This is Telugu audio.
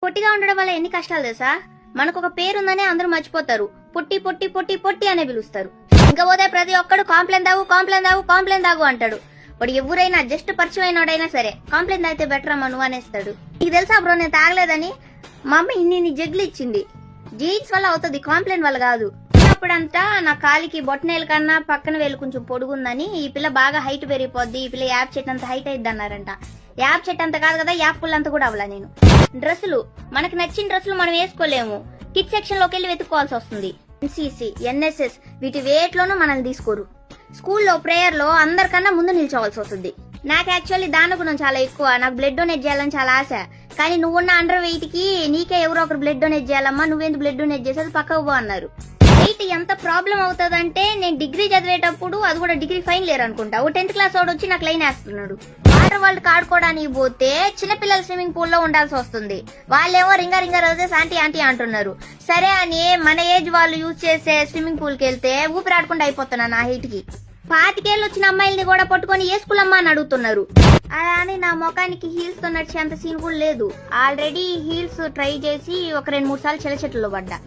పొట్టిగా ఉండడం వల్ల ఎన్ని కష్టాలు తెలుసా? మనకు ఒక పేరుందనే అందరూ మర్చిపోతారు. పొట్టి పొట్టి పొట్టి పొట్టి అనే పిలుస్తారు. ఇంకా పోతే ప్రతి ఒక్కడు కాంప్లైన్ తాగు అంటాడు. వాడు ఎవరైనా జస్ట్ పరిచయం అయినోడైనా సరే కాంప్లైన్ తాగితే బెటర్ అమ్మా నువ్వు అనేస్తాడు. నీకు తెలుసా బ్రో, నేను తాగలేదని మా అమ్మ ఇన్ని జగ్లు ఇచ్చింది. జీన్స్ వల్ల అవుతుంది, కాంప్లైన్ వల్ల కాదు. అప్పుడంతా నా కాలికి బొట్టనేల కన్నా పక్కన వేలు కొంచెం పొడుగుందని ఈ పిల్ల బాగా హైట్ పెరిగిపోద్ది, ఈ పిల్ల యాప్ చెట్టు అంత హైట్ అయిద్ది అన్నారంట. యాప్ చెట్టు అంత కాదు కదా, యాప్ పుల్ అంత కూడా అవ్వలా. నేను డ్రెస్సులు మనకు నచ్చిన డ్రెస్సులు మనం వేసుకోలేము, కిడ్ సెక్షన్ లోకి వెళ్ళి వెతుక్కోవాల్సి వస్తుంది. ఎన్సీసీ, ఎన్ఎస్ఎస్ వీటి వేట్లోనూ మనల్ని తీసుకోరు. స్కూల్లో ప్రేయర్ లో అందరికన్నా ముందు నిల్చోవాల్సి వస్తుంది. నాకు యాక్చువల్లీ దాని గుణం చాలా ఎక్కువ, నాకు బ్లడ్ డొనేట్ చేయాలని చాలా ఆశ. కానీ నువ్వున్న అండర్ వెయిట్ కి నీకే ఎవరో ఒకరు బ్లడ్ డొనేట్ చేయాలమ్మా, నువ్వేందుకు బ్లడ్ డొనేట్ చేసేది పక్కకు పో అన్నారు. వెయిట్ ఎంత ప్రాబ్లం అవుతుందంటే నేను డిగ్రీ చదివేటప్పుడు, అది కూడా డిగ్రీ ఫైన్ లేరు అనుకుంటా, ఓ 10th క్లాస్ వాడు వచ్చి నాకు లైన్ వేస్తున్నాడు. వాటర్ వరల్డ్ ఆడుకోవడానికి పోతే చిన్నపిల్లల స్విమ్మింగ్ పూల్ లో ఉండాల్సి వస్తుంది. వాళ్ళేమో రింగా రోజెస్ ఆంటీ అంటున్నారు. సరే అని మన ఏజ్ వాళ్ళు యూజ్ చేసే స్విమ్మింగ్ పూల్ కి వెళ్తే ఊపిరాడకుండా అయిపోతున్నా నా హైట్ కి. 25 ఏళ్ళు వచ్చిన అమ్మాయిల్ని కూడా పట్టుకొని వేసుకులమ్మా అని అడుగుతున్నారు. అలా అని నా ముఖానికి హీల్స్ తో నడిచేంత సీన్ కూడా లేదు. ఆల్రెడీ హీల్స్ ట్రై చేసి ఒక 2-3 సార్లు చెట్లలో పడ్డా.